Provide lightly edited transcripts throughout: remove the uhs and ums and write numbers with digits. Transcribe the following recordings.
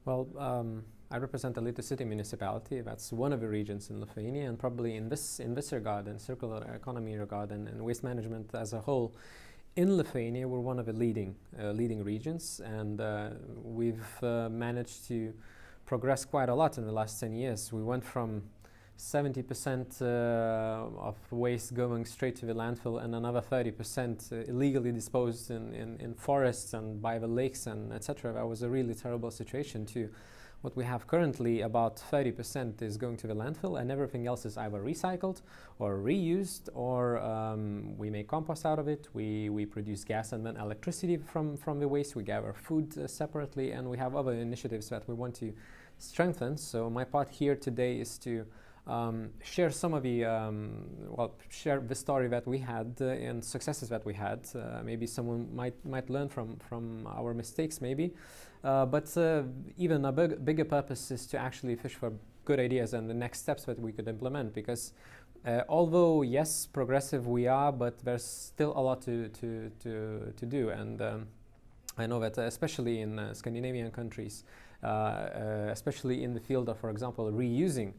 Well, I represent the Lithuania city municipality. That's one of the regions in Lithuania, and probably in this regard, in circular economy regard, and waste management as a whole, in Lithuania, we're one of the leading regions, and we've managed to progress quite a lot in the last 10 years. We went from 70% of waste going straight to the landfill and another 30% illegally disposed in forests and by the lakes and etc. That was a really terrible situation to what we have currently. About 30% is going to the landfill, and everything else is either recycled or reused, or we make compost out of it. We produce gas and then electricity from the waste. We gather food separately, and we have other initiatives that we want to strengthen. So my part here today is to share some of the share the story that we had and successes that we had. Maybe someone might learn from our mistakes, maybe. But even a bigger purpose is to actually fish for good ideas and the next steps that we could implement. Because although yes, progressive we are, but there's still a lot to do. And I know that especially in Scandinavian countries, especially in the field of, for example, reusing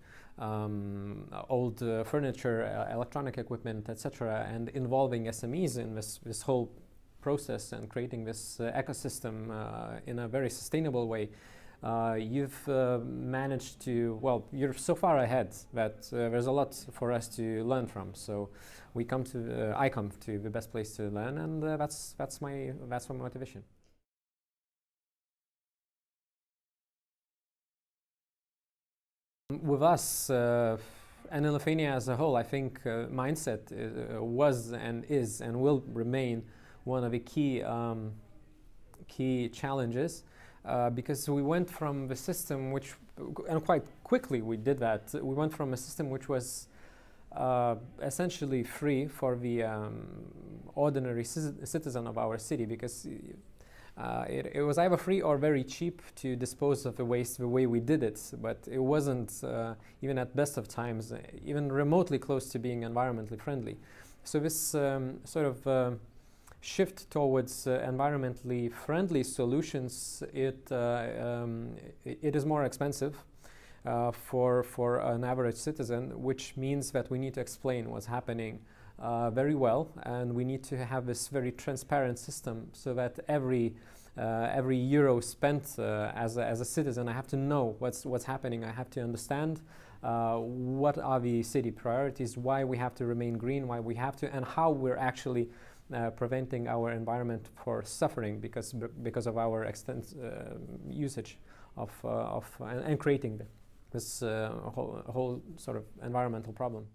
old furniture, electronic equipment, etc., and involving SMEs in this whole process and creating this ecosystem in a very sustainable way, you've managed to, well, you're so far ahead that there's a lot for us to learn from. So I come to the best place to learn, and that's my motivation. With us and in Lithuania as a whole, I think mindset was and is and will remain one of the key challenges, because we went from the system which, and quite quickly we did that, we went from a system which was essentially free for the ordinary citizen of our city, because it was either free or very cheap to dispose of the waste the way we did it, but it wasn't, even at best of times, even remotely close to being environmentally friendly. So this sort of shift towards environmentally friendly solutions, it is more expensive for an average citizen, which means that we need to explain what's happening very well, and we need to have this very transparent system so that every euro spent as a citizen, I have to know what's happening. I have to understand what are the city priorities, why we have to remain green, why we have to, and how we're actually preventing our environment for suffering because of our usage of and creating this whole sort of environmental problem.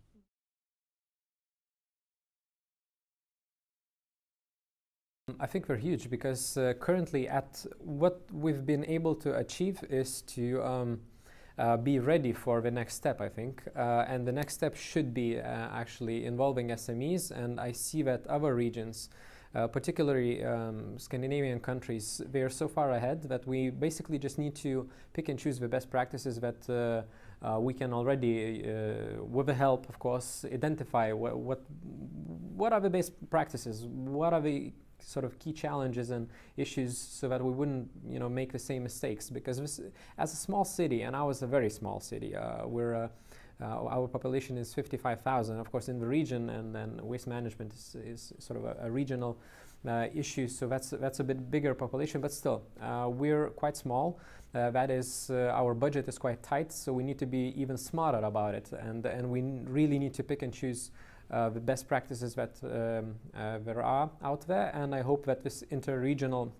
I think they're huge, because currently what we've been able to achieve is to be ready for the next step, I think. And the next step should be actually involving SMEs, and I see that other regions, particularly Scandinavian countries, they are so far ahead that we basically just need to pick and choose the best practices that we can already, with the help, of course, identify what are the best practices, what are the sort of key challenges and issues, so that we wouldn't, make the same mistakes. Because this, as a small city, and ours is a very small city, our population is 55,000, of course, in the region, and then waste management is sort of a regional issue, so that's a bit bigger population, but still, we're quite small. That is, our budget is quite tight, so we need to be even smarter about it, and we really need to pick and choose the best practices that there are out there, and I hope that this inter-regional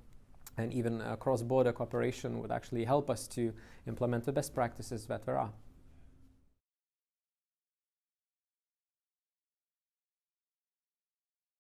and even cross-border cooperation would actually help us to implement the best practices that there are.